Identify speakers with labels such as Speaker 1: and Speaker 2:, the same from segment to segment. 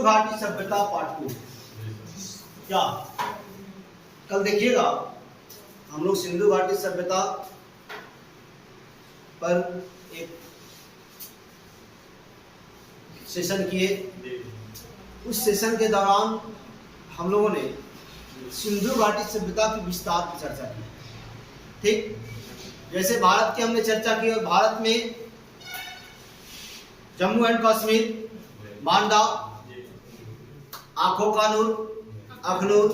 Speaker 1: घाटी सभ्यता पार्ट 2। क्या कल देखिएगा हम लोग सिंधु घाटी सभ्यता पर एक सेशन किए। उस सेशन के दौरान हम लोगों ने सिंधु घाटी सभ्यता की विस्तार की चर्चा की। ठीक, जैसे भारत की हमने चर्चा की और भारत में जम्मू एंड कश्मीर, बांदा, आंखों का नूर, अखनूर,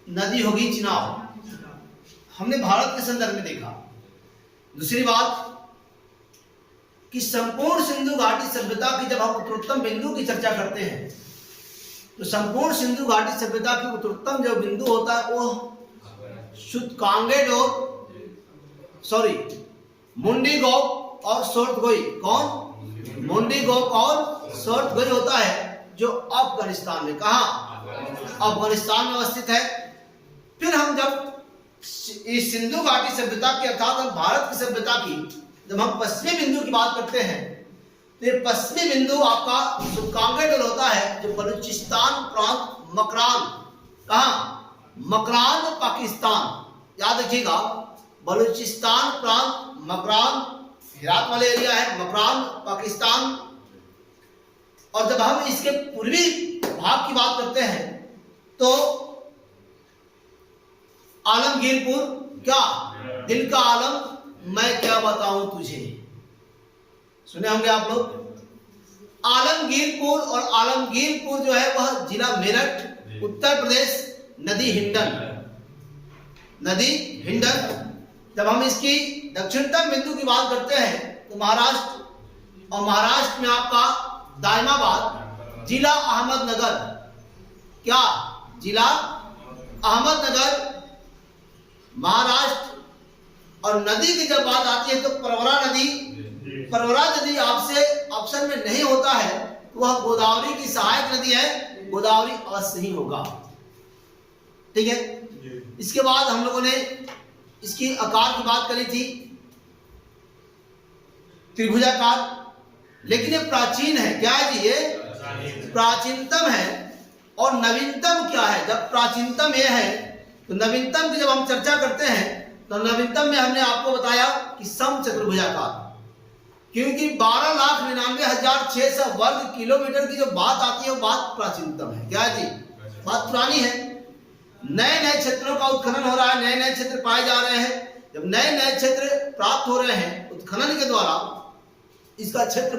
Speaker 1: नदी होगी चिनाब, हमने भारत के संदर्भ में देखा। दूसरी बात कि संपूर्ण सिंधु घाटी सभ्यता की जब हम उत्तरोत्तम बिंदु की चर्चा करते हैं तो संपूर्ण सिंधु घाटी सभ्यता की उत्तरोत्तम जो बिंदु होता है वो मुंडीगोप और सोर्टगोई। कौन? मुंडीगोप और सोर्टगोई होता है जो अफगानिस्तान में, कहा? अफगानिस्तान में अवस्थित है। फिर हम जब इस सिंधु घाटी सभ्यता की अर्थात हम भारत की सभ्यता की जब हम पश्चिमी बिंदु की बात करते हैं तो ये पश्चिमी बिंदु आपका सुकांगेडोल होता है जो बलूचिस्तान प्रांत, मकरान, कहा? मकरान पाकिस्तान। याद रखिएगा, बलूचिस्तान प्रांत, मकरान हेरात वाले एरिया है, मकरान पाकिस्तान। और जब हम इसके पूर्वी भाग की बात करते हैं तो आलमगीरपुर, क्या? दिल का आलम, मैं क्या बताऊं तुझे, सुने होंगे आप लोग। आलमगीरपुर, और आलमगीरपुर जो है वह जिला मेरठ, उत्तर प्रदेश, नदी हिंडन। जब हम इसकी दक्षिणतम बिंदु की बात करते हैं तो महाराष्ट्र, और महाराष्ट्र में आपका दायमाबाद, जिला अहमदनगर, क्या? जिला अहमदनगर, महाराष्ट्र। और नदी की जब बात आती है तो परवरा नदी आपसे ऑप्शन में नहीं होता है तो वह गोदावरी की सहायक नदी है, गोदावरी अवश्य ही होगा। ठीक है, इसके बाद हम लोगों ने इसकी आकार की बात करी थी, त्रिभुजाकार, लेकिन ये प्राचीन है। क्या है जी? ये प्राचीनतम है। और नवीनतम क्या है? जब प्राचीनतम ये है तो नवीनतम की जब हम चर्चा करते हैं तो नवीनतम में हमने आपको बताया कि सम चतुर्भुजाकार, क्योंकि 12,99,600 वर्ग किलोमीटर की जो बात आती है वो बात प्राचीनतम है। क्या जी? बात पुरानी है। नए नए क्षेत्रों का उत्खनन हो रहा है, नए नए क्षेत्र पाए जा रहे हैं। जब नए नए क्षेत्र प्राप्त हो रहे हैं उत्खनन के द्वारा, इसका क्षेत्र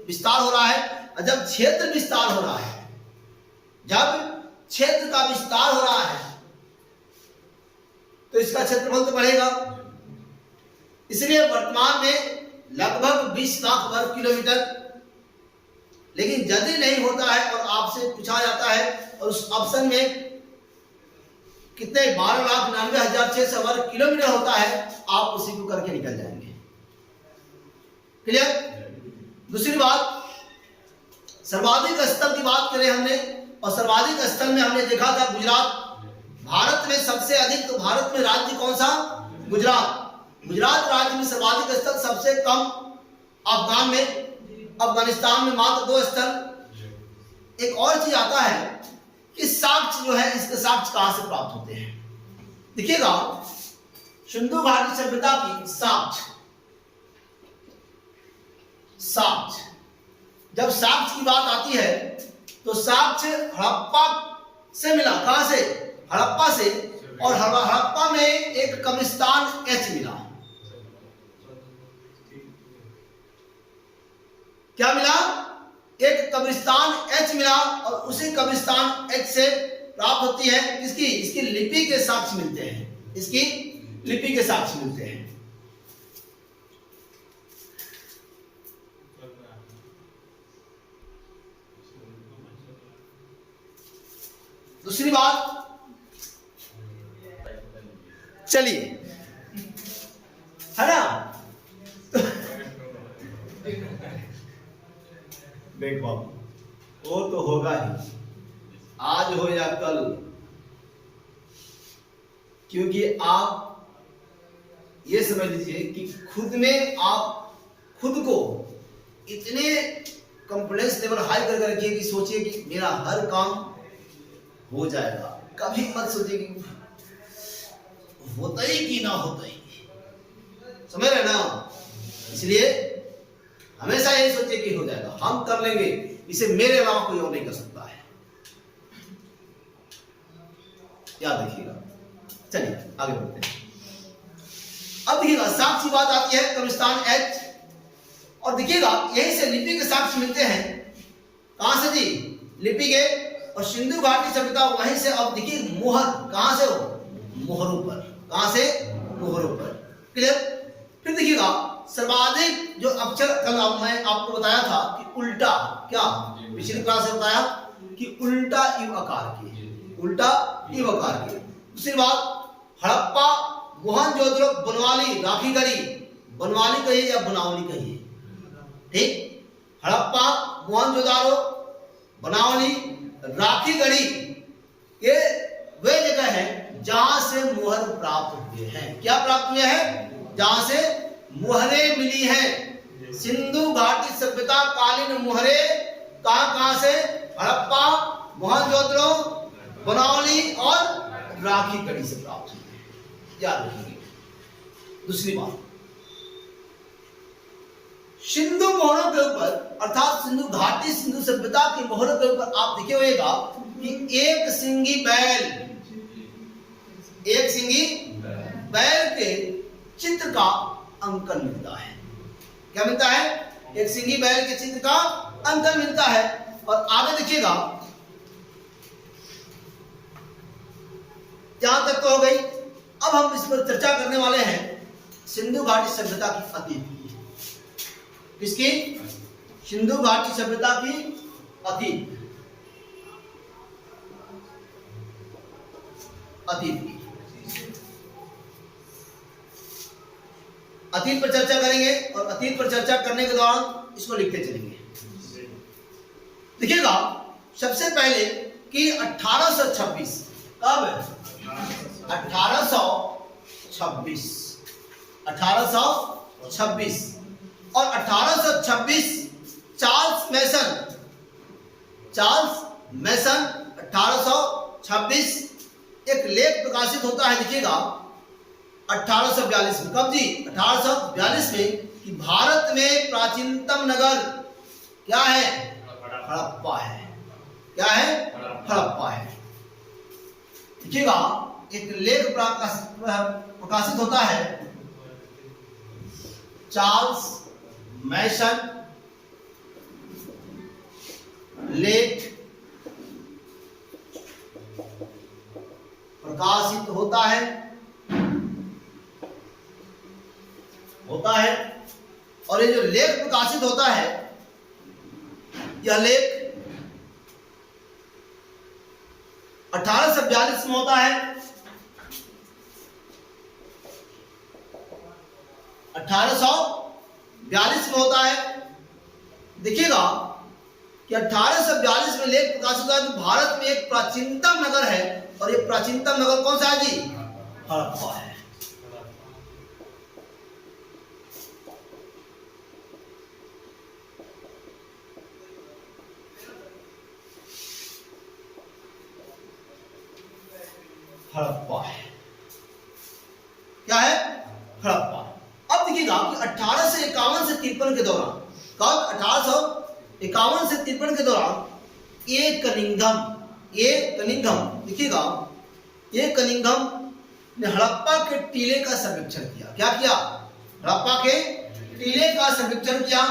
Speaker 1: विस्तार हो रहा है। और जब क्षेत्र विस्तार हो रहा है, जब क्षेत्र का विस्तार हो रहा है तो इसका क्षेत्रफल तो बढ़ेगा। इसलिए वर्तमान में लगभग 20 लाख वर्ग किलोमीटर, लेकिन यदि नहीं होता है और आपसे पूछा जाता है और उस ऑप्शन में कितने 12,99,600 वर्ग किलोमीटर होता है, आप उसी को करके निकल जाएंगे। क्लियर? दूसरी बात, सर्वाधिक स्थल की बात करें हमने, और सर्वाधिक स्थल में हमने देखा था गुजरात। भारत में सबसे अधिक, तो भारत में राज्य कौन सा? गुजरात राज्य में सर्वाधिक स्थल, सबसे कम अफगानिस्तान में मात्र 2 स्थल। एक और चीज आता है कि साक्ष्य जो है, इसके साक्ष्य कहां से प्राप्त होते हैं? देखिएगा, सिंधु घाटी सभ्यता की साक्ष्य, जब साक्ष्य की बात आती है तो साक्ष्य हड़प्पा से मिला। कहां से? हड़प्पा से। और हड़प्पा में एक कब्रिस्तान एच मिला। क्या मिला? एक कब्रिस्तान एच मिला। और उसी कब्रिस्तान एच से प्राप्त होती है किसकी? इसकी लिपि के साक्ष्य मिलते हैं, इसकी लिपि के साक्ष्य मिलते हैं। दूसरी बात, चलिए, है ना? देखो, वो तो होगा ही, आज हो या कल, क्योंकि आप ये समझ लीजिए कि खुद में आप खुद को इतने कॉन्फिडेंस लेवल हाई करके रखिए कि सोचिए कि मेरा हर काम हो जाएगा। कभी मत सोचिए कि होता ही कि ना होता ही, समझ रहे ना। इसलिए हमेशा यही सोचिए कि हो जाएगा, हम कर लेंगे, इसे मेरे अलावा कोई और नहीं कर सकता है। याद रखिएगा। चलिए आगे बढ़ते हैं। अब देखिएगा साक्ष्य बात आती है कब्रिस्तान एच, और देखिएगा यहीं से लिपि के साक्ष्य मिलते हैं। कहां से जी? लिपि के, और सिंधु घाटी सभ्यता वहीं से। अब देखिए मोहर कहां से हो? मोहरों पर। कहां से? मोहरों पर। क्लियर? फिर देखिएगा सर्वाधिक जो अक्षर, कल मैं आपको बताया था कि उल्टा, क्या पिछली क्लास में बताया कि उल्टा यू आकार के, उल्टा यू आकार के। दूसरी बात हड़प्पा, मोहनजोदड़ो, बनवाली, राखीगढ़ी, बनवाली कहिए या बनावली कहिए, ठीक। हड़प्पा, मोहनजोदड़ो, बनावली, राखीगढ़ी, ये वे जगह है जहां से मोहर प्राप्त हुए हैं। क्या प्राप्त हुए हैं? जहां से मोहरें मिली हैं। सिंधु घाटी सभ्यता कालीन मोहरें कहां से? हड़प्पा, मोहनजोदड़ो, बनावली और राखीगढ़ी से प्राप्त हुई है। याद रखिए। दूसरी बात, सिंधु मोहरों के ऊपर, अर्थात सिंधु घाटी सिंधु सभ्यता की मोहरों के ऊपर आप देखे होगा कि एक सिंगी बैल, एक सिंगी बैल के चित्र का अंकन मिलता है। क्या मिलता है? एक सिंगी बैल के चित्र का अंकन मिलता है। और आगे देखिएगा, जहां तक तो हो गई। अब हम इस पर चर्चा करने वाले हैं सिंधु घाटी सभ्यता की अतीत की। किसकी? सिंधु घाटी सभ्यता की अतीत, अतीत की। अतीत पर चर्चा करेंगे, और अतीत पर चर्चा करने के दौरान इसको लिखते चलेंगे। देखिएगा सबसे पहले कि 1826, कब है? 1826, 1826 और 1826 चार्ल्स मैसन 1826 एक लेख प्रकाशित होता है। देखिएगा 1842 में। कब जी? 1842 में, कि भारत में प्राचीनतम नगर क्या है? हड़प्पा है। क्या है? हड़प्पा है। देखिएगा एक लेख प्रकाशित होता है, चार्ल्स मैसन लेख प्रकाशित होता है, और ये जो लेख प्रकाशित होता है, यह लेख 1842 में होता है। 1842 में होता है। देखिएगा कि 1842 में लेख प्रकाशित होता है कि भारत में एक प्राचीनतम नगर है, और ये प्राचीनतम नगर कौन सा है जी? हड़प्पा है। हड़प्पा है। क्या है? हड़प्पा। अब देखिएगा कि 1851 से 53 के दौरान, कब? 1851 से 53 के दौरान एक कनिंघम, देखिएगा एक कनिंघम ने हड़प्पा के टीले का सर्वेक्षण किया। क्या किया? हड़प्पा के टीले का सर्वेक्षण किया।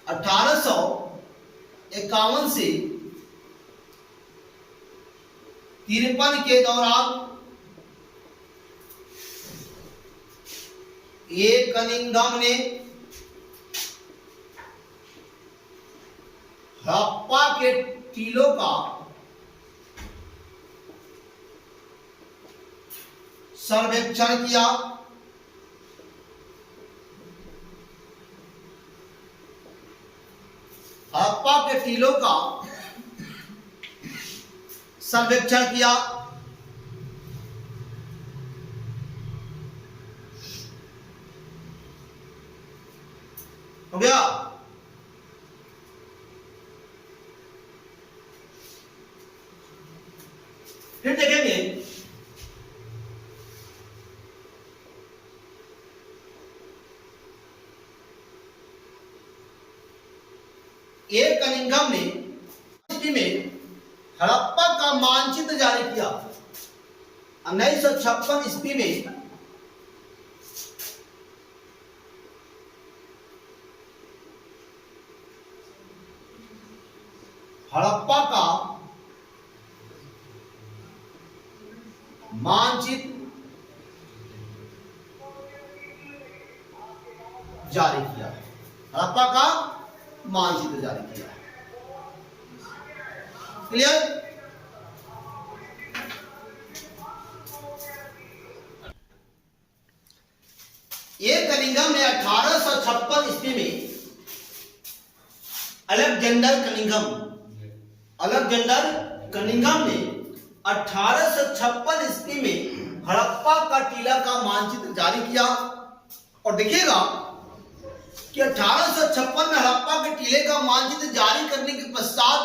Speaker 1: 1851 से 53 के दौरान एक कनिंघम ने हड़प्पा के टीलों का सर्वेक्षण किया। हड़प्पा के टीलों का सर्वेक्षण किया। हो गया। ए कनिंघम ने में हड़प्पा का मानचित्र जारी किया। 1956 ईस्वी में हड़प्पा का मानचित्र जारी किया। हड़प्पा का मानचित्र जारी किया। क्लियर? ये कनिंघम ने 1856 ईस्वी में अलेक्जेंडर कनिंघम ने 1856 ईस्वी में हड़प्पा का टीला का मानचित्र जारी किया। और देखिएगा कि 1856 में हड़प्पा के टीले का मानचित्र जारी करने के पश्चात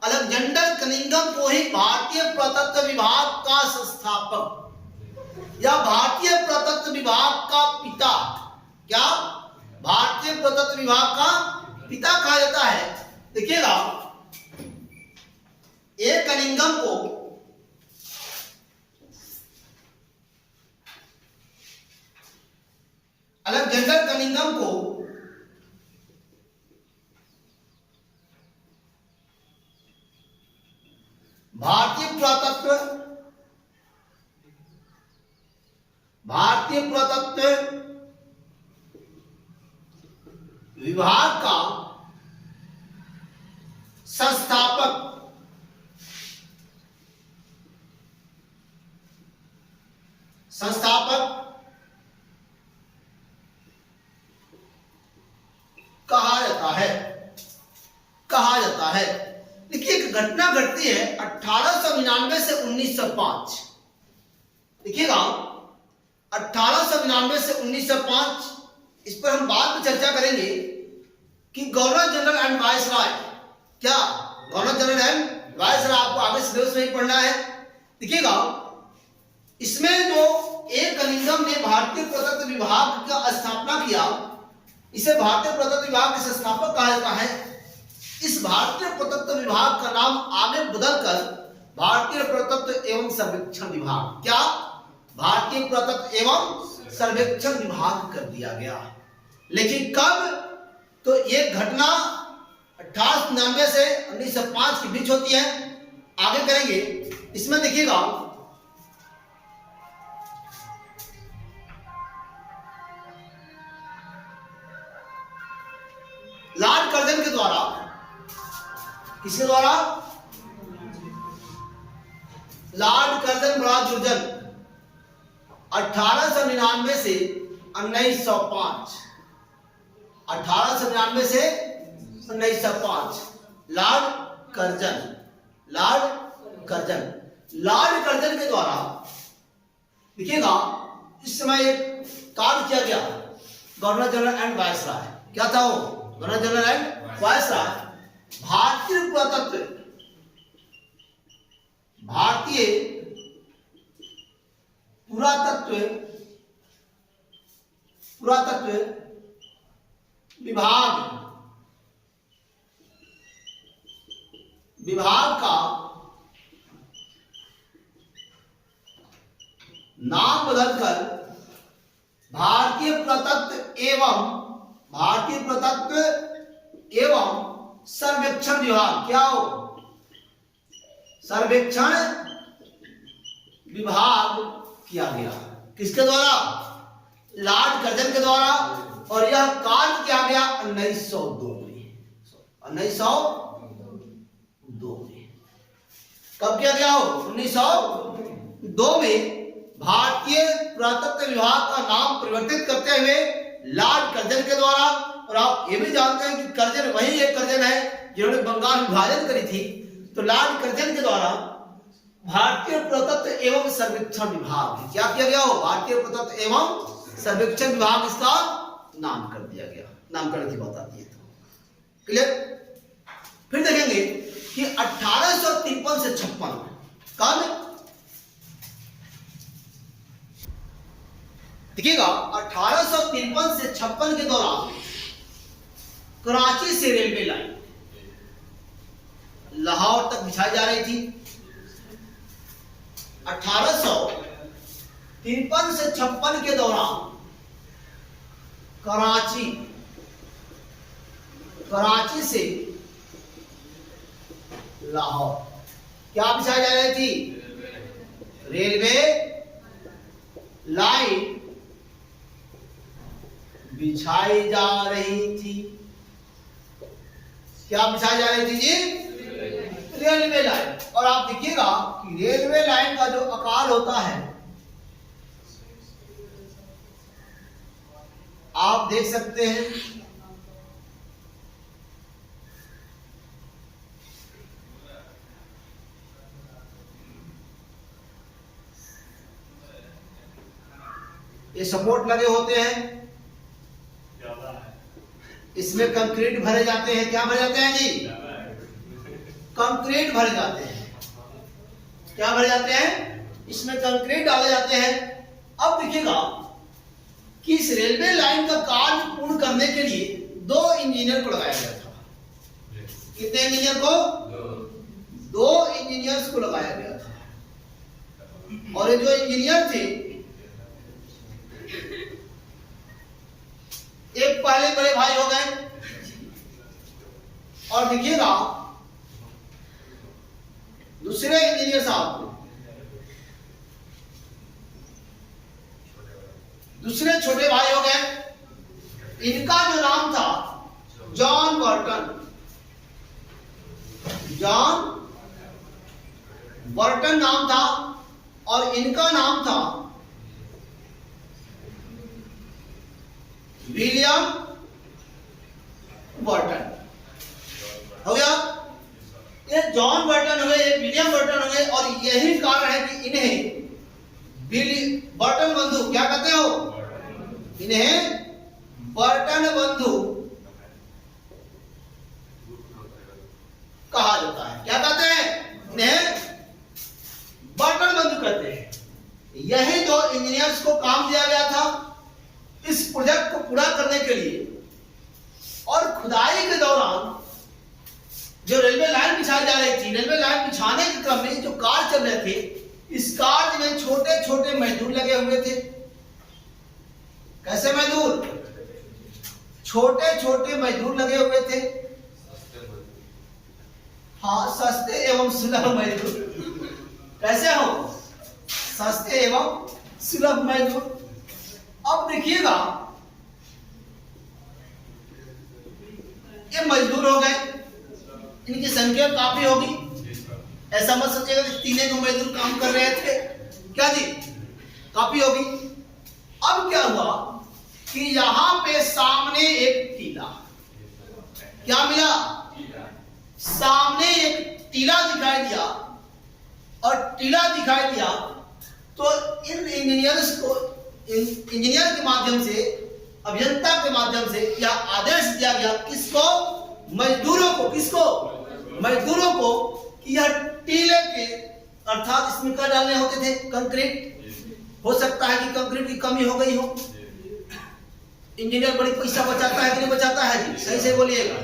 Speaker 1: अलेक्जेंडर कनिंघम को ही भारतीय पुरातत्व विभाग का संस्थापक या भारतीय पुरातत्व विभाग का पिता, क्या भारतीय पुरातत्व विभाग का पिता कहा जाता है। देखिएगा, ए कनिंघम को अलेक्जेंडर कनिंघम को भारतीय पुरातत्व विभाग का संस्थापक कहा जाता है। देखिए, एक घटना घटती है 1899 से 1905। देखिएगा, 1899 से 1905, इस पर हम बाद में चर्चा करेंगे कि गवर्नर जनरल एंड वायसराय, क्या गवर्नर जनरल एंड वायसराय आपको आगे सिलेबस में ही पढ़ना है। देखिएगा, इसमें जो ए कनिंघम ने भारतीय पुरातत्व विभाग का स्थापना किया, इसे भारतीय पुरातत्व विभाग के संस्थापक कहा जाता है। इस भारतीय पुरातत्व विभाग का नाम आगे बदलकर भारतीय पुरातत्व एवं सर्वेक्षण विभाग, क्या भारतीय पुरातत्व एवं सर्वेक्षण विभाग कर दिया गया। लेकिन कब? तो ये घटना 1899 से 1905 के बीच होती है। आगे करेंगे। इसमें देखिएगा, लॉर्ड कर्जन के द्वारा, किसके द्वारा? लॉर्ड कर्जन बराड़ जुर्जन 1899 से 1905, 1899 से 1905 लॉर्ड कर्जन के द्वारा, देखिएगा, इस समय एक कार्य किया गया गवर्नर जनरल एंड वायसराय। क्या था वो? गवर्नर जनरल एंड वायसराय भारतीय पुरातत्व विभाग का नाम बदलकर भारतीय पुरातत्व एवं सर्वेक्षण विभाग, क्या हो? सर्वेक्षण विभाग किया गया। किसके द्वारा? लॉर्ड कर्जन के द्वारा। और यह कार्य किया गया 1902 में। 1902 में कब किया गया हो? 1902 में भारतीय पुरातत्व विभाग का नाम परिवर्तित करते हुए लॉर्ड कर्जन के द्वारा। और आप ये भी जानते हैं कि कर्जन वही एक कर्जन है जिन्होंने बंगाल विभाजन करी थी। तो लॉर्ड कर्जन के द्वारा भारतीय पुरातत्व एवं सर्वेक्षण विभाग, क्या किया गया हो? भारतीय पुरातत्व एवं सर्वेक्षण विभाग इसका नाम कर दिया गया। नामकरण की बात आती है तो क्लियर। फिर देखेंगे कि 1853 से 56 कब? देखिएगा, 1853 से 56 के दौरान कराची से रेलवे लाइन, लाहौर तक बिछाई जा रही थी। 1853 से 56 के दौरान कराची से लाहौर क्या बिछाई जा रही थी? रेलवे लाइन बिछाई जा रही थी। क्या बिछाई जा रही थी जी? Railway line. और आप देखिएगा कि रेलवे लाइन का जो आकार होता है, आप देख सकते हैं ये सपोर्ट लगे होते हैं, इसमें कंक्रीट भरे जाते हैं। क्या भरे जाते हैं जी? कंक्रीट भरे जाते हैं। क्या भरे जाते हैं? इसमें कंक्रीट डाले जाते हैं। अब देखिएगा कि इस रेलवे लाइन का कार्य पूर्ण करने के लिए 2 इंजीनियर को लगाया गया था। कितने इंजीनियर को? 2 इंजीनियर्स को लगाया गया था। और ये जो इंजीनियर थे, एक पहले बड़े भाई हो गए, और देखिएगा दूसरे इंजीनियर साहब दूसरे छोटे भाई हो गए। इनका जो नाम था जॉन बर्टन नाम था, और इनका नाम था विलियम बर्टन। हो गया? ये जॉन बर्टन हो गए, ये विलियम बर्टन हो गए। और यही कारण है कि इन्हें बर्टन बंधु क्या कहते हो? इन्हें बर्टन बंधु कहा जाता है। क्या कहते हैं? इन्हें बर्टन बंधु कहते हैं। यही 2 इंजीनियर्स को काम दिया गया था इस प्रोजेक्ट को पूरा करने के लिए। और खुदाई के दौरान जो रेलवे लाइन बिछाई जा रही थी, रेलवे लाइन बिछाने के क्रम में जो कार्य चल रहे थे, इस कार्य में छोटे छोटे मजदूर लगे हुए थे। कैसे मजदूर? छोटे छोटे मजदूर लगे हुए थे। हाँ, सस्ते एवं सुलभ मजदूर। कैसे हो? सस्ते एवं सुलभ मजदूर। अब देखिएगा, ये मजदूर हो गए, इनकी संख्या काफी होगी। ऐसा मत सोचिएगा कि 3 मजदूर काम कर रहे थे। क्या जी? काफी होगी। अब क्या हुआ कि यहां पे सामने एक टीला, क्या मिला? सामने एक टीला दिखाई दिया। और टीला दिखाई दिया तो इन इंजीनियर के माध्यम से, अभियंता के माध्यम से यह आदेश दिया गया, किसको? मजदूरों को। किसको? मजदूरों को, कि यह टीले के, अर्थात इसमें क्या डालने होते थे? कंक्रीट। हो सकता है कि कंक्रीट की कमी हो गई हो। इंजीनियर बड़ी पैसा बचाता है कि नहीं बचाता है जी? सही से बोलिएगा।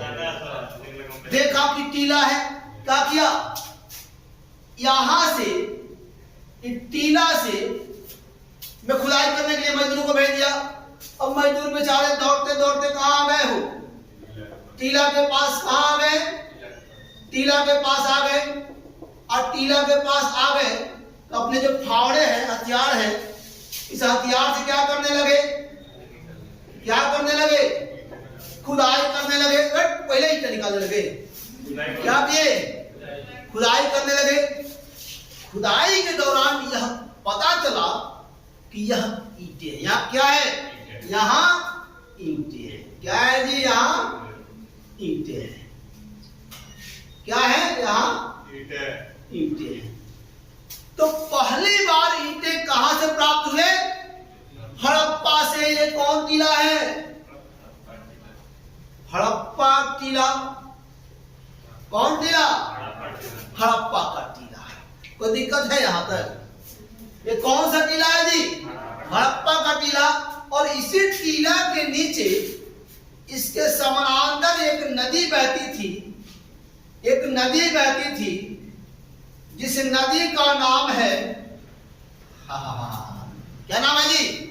Speaker 1: देखा कि टीला है, क्या किया? यहां से टीला से मैं खुदाई करने के लिए मजदूरों को भेज दिया। अब मजदूर बेचारे दौड़ते दौड़ते कहां आ गए हो? टीला के पास। कहां आ गए? टीला के पास आ गए। और टीला के पास आ गए तो अपने जो फावड़े हैं, हथियार है, इस हथियार से क्या करने लगे? खुदाई करने लगे। पहले ही निकालने लगे। क्या किए? खुदाई करने लगे। खुदाई के दौरान यह पता चला कि यह ईंटें। यहाँ क्या है? यहाँ ईंटें है। क्या है जी? यहाँ ईंटें है। क्या है? यहाँ ईंटें है। तो पहली बार ईंटें कहां से प्राप्त हुए? हड़प्पा से। ये कौन टीला है? हड़प्पा टीला। कौन टीला? हड़प्पा का टीला है। कोई दिक्कत है यहाँ तक? ये कौन सा टीला है जी? हड़प्पा का टीला। और इसी टीला के नीचे इसके समानांतर एक नदी बहती थी, एक नदी बहती थी जिस नदी का नाम है, क्या नाम है जी?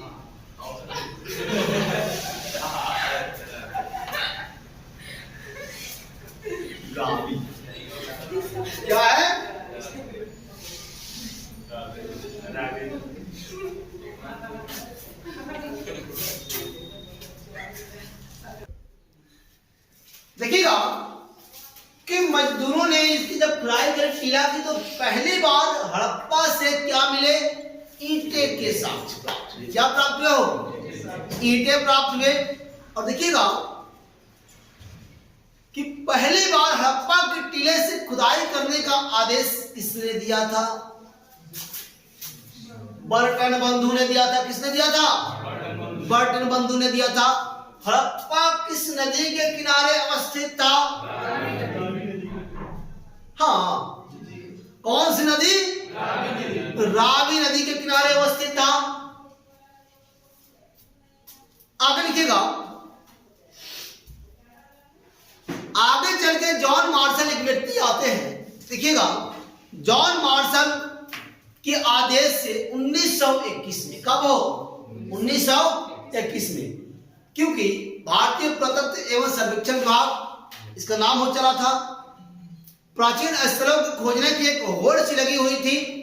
Speaker 1: रावी। क्या है? देखिएगा कि मजदूरों ने इसकी जब खुदाई कर टीला की तो पहली बार हड़प्पा से क्या मिले? ईंटे के साक्ष्य प्राप्त हुए। क्या प्राप्त हुए हो? ईंटे प्राप्त हुए। और देखिएगा कि पहली बार हड़प्पा के टीले से खुदाई करने का आदेश किसने दिया था? बर्टन बंधु ने दिया था। किसने दिया था? बर्टन बंधु ने दिया था। हड़प्पा किस नदी के किनारे अवस्थित था? हाँ, कौन सी नदी? रावी नदी के किनारे अवस्थित था। आगे लिखिएगा, आगे चल के जॉन मार्शल एक व्यक्ति आते हैं। देखिएगा, जॉन मार्शल के आदेश से 1921 में, कब हो? 1921 में, क्योंकि भारतीय पुरातत्व एवं सर्वेक्षण विभाग इसका नाम हो चला था। प्राचीन स्थलों को खोजने की एक होड़ सी लगी हुई थी।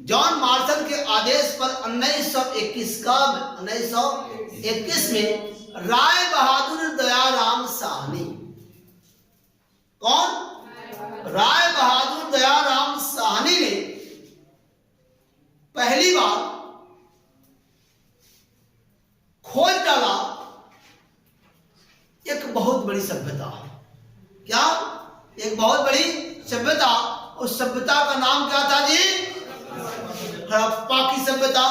Speaker 1: जॉन मार्शल के आदेश पर 1921 में राय बहादुर दयाराम साहनी, कौन? राय बहादुर दयाराम साहनी ने पहली बार खोज डाला एक बहुत बड़ी सभ्यता। क्या? एक बहुत बड़ी सभ्यता। उस सभ्यता का नाम क्या था जी? हड़प्पा की सभ्यता।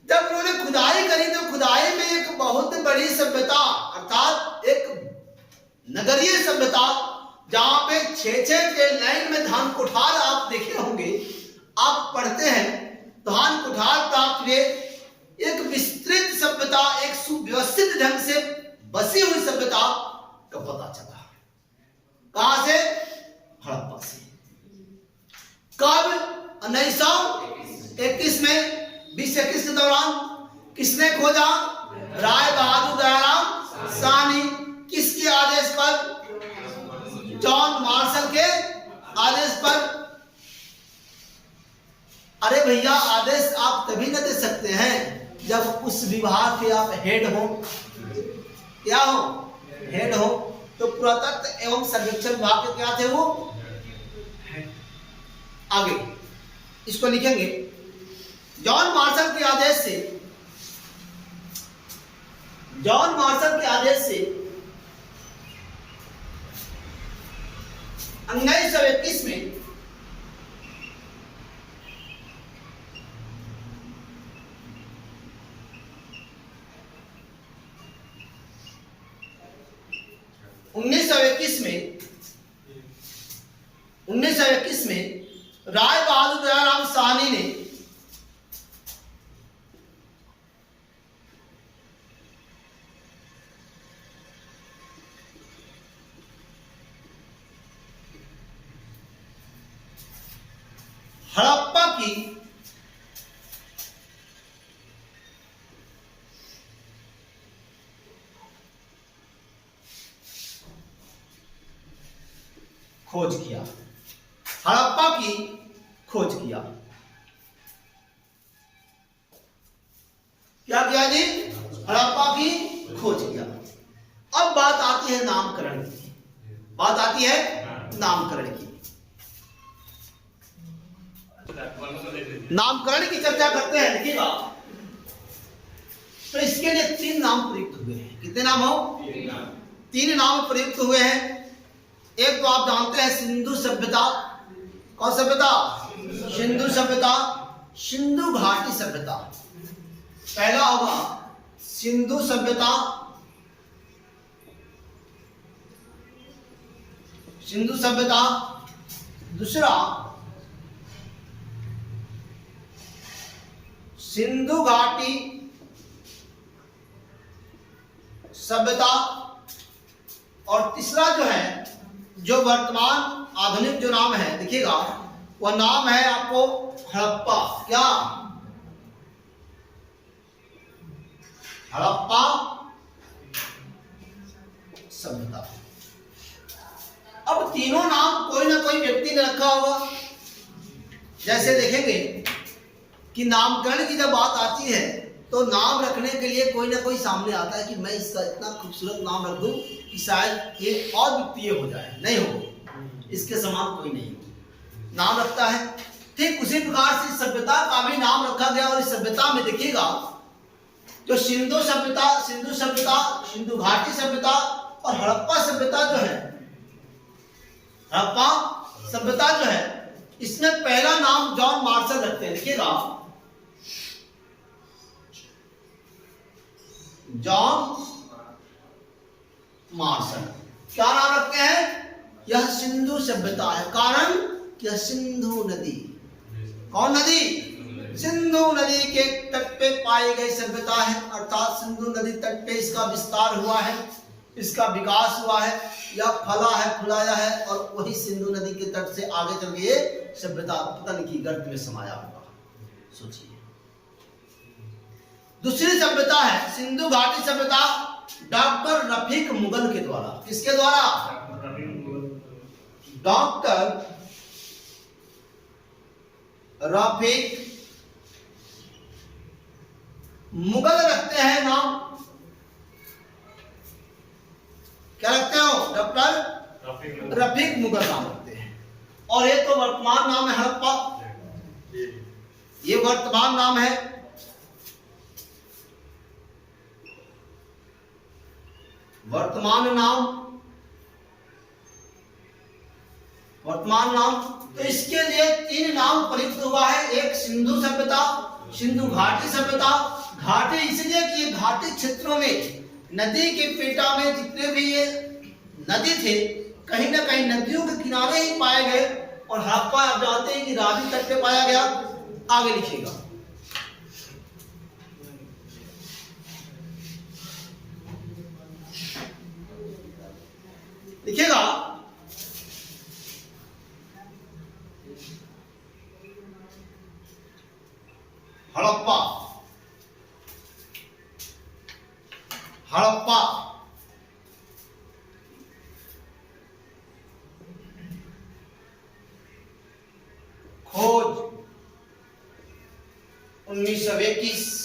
Speaker 1: जब उन्होंने खुदाई करी तो खुदाई में एक बहुत बड़ी सभ्यता, अर्थात एक नगरीय सभ्यता, जहां पे 6-6 के लाइन में धान कुठार आप देखे होंगे, आप पढ़ते हैं, धान कुठार प्राप्त हुए। एक विस्तृत सभ्यता, एक सुव्यवस्थित ढंग से बसी हुई सभ्यता का पता चला। कहां से? हड़प्पा से। कब? 1921 में, 2021 के दौरान। किसने खोजा? राय बहादुर दयाराम साहनी। किसके आदेश पर? जॉन मार्शल के आदेश पर। अरे भैया, आदेश आप तभी न दे सकते हैं जब उस विभाग के आप हेड हो। क्या हो? हेड हो। तो पुरातत्व एवं सर्वेक्षण विभाग के क्या थे वो? आगे इसको लिखेंगे, जॉन मार्शल के आदेश से, जॉन मार्शल के आदेश से 1921 में राय बहादुर दयाराम साहनी ने हड़प्पा की खोज किया। हड़प्पा की खोज किया। क्या किया जी? हड़प्पा की खोज किया। अब बात आती है नामकरण की। बात आती है नामकरण की। नामकरण की चर्चा करते हैं। देखिएगा, तो इसके लिए 3 नाम प्रयुक्त हुए हैं। कितने नाम हो? 3 नाम प्रयुक्त हुए हैं। एक तो आप जानते हैं सिंधु सभ्यता। कौन सभ्यता? सिंधु सभ्यता, सिंधु घाटी सभ्यता। पहला होगा सिंधु सभ्यता, सिंधु सभ्यता। दूसरा सिंधु घाटी सभ्यता। और तीसरा जो है जो वर्तमान आधुनिक जो नाम है देखिएगा, वह नाम है आपको हड़प्पा। क्या? हड़प्पा सभ्यता। अब तीनों नाम कोई ना कोई व्यक्ति ने रखा होगा। जैसे देखेंगे कि नामकरण की जब बात आती है तो नाम रखने के लिए कोई ना कोई सामने आता है कि मैं इसका इतना खूबसूरत नाम रख दूं कि शायद ये अद्वितीय हो जाए। नहीं हो, इसके समान कोई नहीं हो, नाम रखता है। ठीक उसी प्रकार से सभ्यता का भी नाम रखा गया। और इस सभ्यता में देखिएगा जो सिंधु सभ्यता, सिंधु घाटी सभ्यता और हड़प्पा सभ्यता जो है, हड़प्पा सभ्यता जो है, इसमें पहला नाम जॉन मार्शल रखते हैं। देखिएगा, जॉन मार्शल क्या नाम रखते हैं? यह सिंधु सभ्यता है। कारण यह सिंधु नदी, कौन नदी? सिंधु नदी के तट पे पाई गई सभ्यता है। अर्थात सिंधु नदी तट पे इसका विस्तार हुआ है, इसका विकास हुआ है, यह फला है, फुलाया है, और वही सिंधु नदी के तट से आगे चल गए सभ्यता पतन की गर्त में समाया हुआ। सोचिए, दूसरी सभ्यता है सिंधु घाटी सभ्यता, डॉक्टर रफीक मुगल के द्वारा। किसके द्वारा? डॉक्टर रफीक मुगल रखते हैं नाम। क्या रखते हो? डॉक्टर रफीक मुगल नाम रखते हैं। और ये तो वर्तमान नाम है हड़प्पा, ये वर्तमान नाम है। वर्तमान नाम तो इसके लिए तीन नाम प्रयुक्त हुआ है। एक सिंधु सभ्यता, सिंधु घाटी सभ्यता। घाटी इसलिए कि घाटी क्षेत्रों में नदी के पेटा में जितने भी ये नदी थे, कहीं ना कहीं नदियों के किनारे ही पाए गए। और हड़प्पा आप जानते हैं कि रावी तट पे पाया गया। आगे लिखिएगा, लिखिएगा हड़प्पा, हड़प्पा खोज 1921।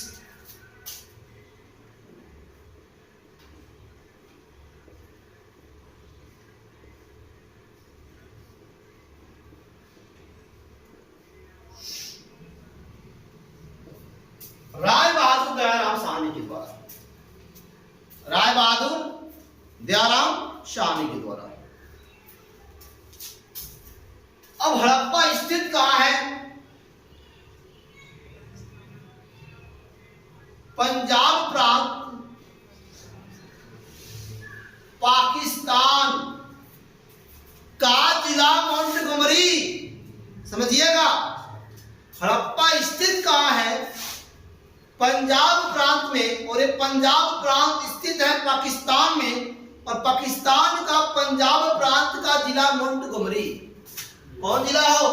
Speaker 1: राय बहादुर दयाराम साहनी के द्वारा, राय बहादुर दयाराम साहनी के द्वारा। अब हड़प्पा स्थित कहां है? पंजाब प्रांत, पाकिस्तान का जिला मोंटगोमरी। समझिएगा, हड़प्पा स्थित कहां है? पंजाब प्रांत में। और ये पंजाब प्रांत स्थित है पाकिस्तान में। और पाकिस्तान का पंजाब प्रांत का जिला मोंटगोमरी। कौन जिला हो?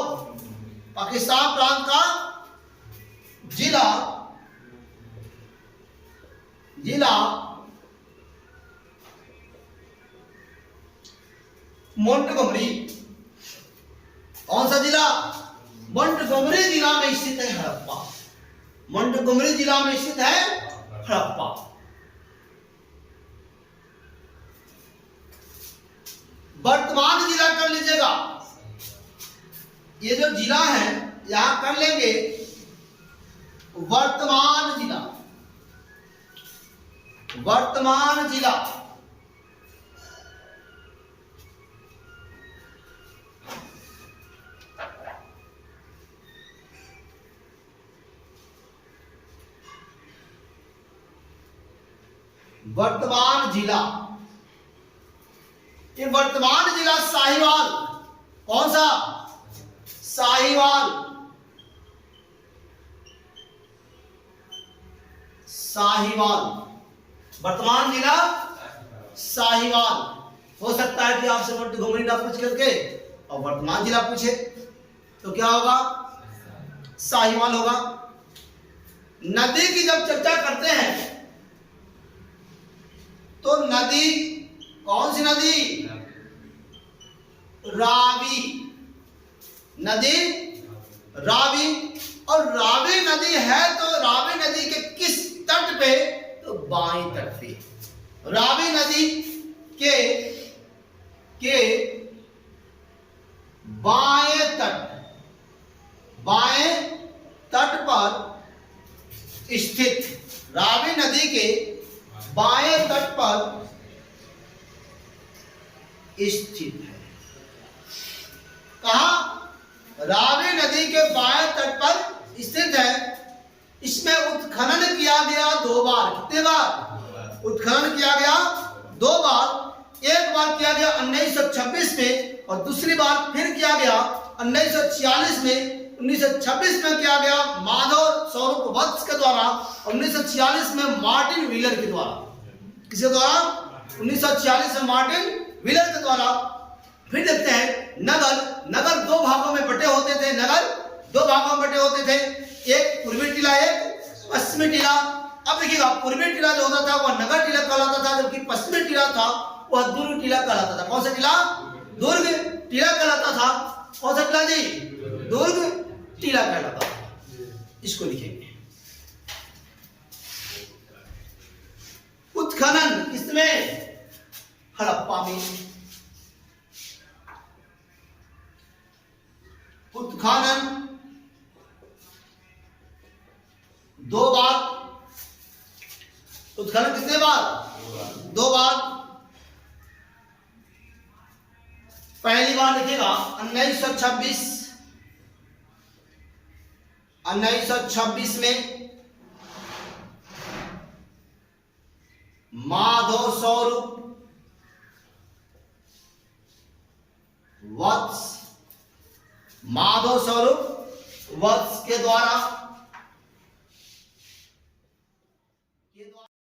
Speaker 1: पाकिस्तान प्रांत का जिला मोंटगोमरी। कौन सा जिला? मोंटगोमरी जिला में स्थित है हड़प्पा। मोंटगोमरी जिला में स्थित है हड़प्पा। वर्तमान जिला कर लीजिएगा। ये जो जिला है यहां कर लेंगे वर्तमान जिला, वर्तमान जिला। वर्तमान जिला, ये वर्तमान जिला साहिवाल। कौन सा? साहिवाल, साहिवाल। वर्तमान जिला साहिवाल। हो सकता है कि आपसे मोंटीगोमरी ना पूछ करके और वर्तमान जिला पूछे, तो क्या होगा? साहिवाल होगा। नदी की जब चर्चा करते हैं तो नदी, कौन सी नदी? रावी। नदी रावी। और रावी नदी है तो रावी नदी के किस तट पे? तो बाएं तट पे। रावी नदी के बाएं तट पर स्थित, रावी नदी के बाएं तट पर स्थित है। कहा? रावी नदी के बाएं तट पर स्थित है। इसमें उत्खनन किया गया 2 बार। कितने बार उत्खनन किया गया? 2 बार। एक बार किया गया 1926 में और दूसरी बार फिर किया गया 1946 में। 1926 में किया गया माधव स्वरूप वत्स के द्वारा, 1946 में मार्टिन व्हीलर के द्वारा। किसके द्वारा? 1946 में मार्टिन व्हीलर के द्वारा। फिर देखते हैं नगर 2 भागों में बटे होते थे। नगर 2 भागों में बटे होते थे, एक पूर्वी टीला, एक पश्चिमी टीला। अब देखिएगा, पूर्वी टीला जो होता था वह नगर टीला कहलाता था, जबकि पश्चिमी टीला था वह दुर्ग टीला कहलाता था। कौन सा टीला? दुर्ग टीला कहलाता था। कौन सा टीला जी? दुर्ग टीला कहलाता था। इसको लिखेंगे। उत्खनन किसमें? हड़प्पा में। उत्खनन 2 बार। उत्खनन कितने बार? 2 बार। पहली बार लिखिएगा 1926 में माधव स्वरूप वत्स के द्वारा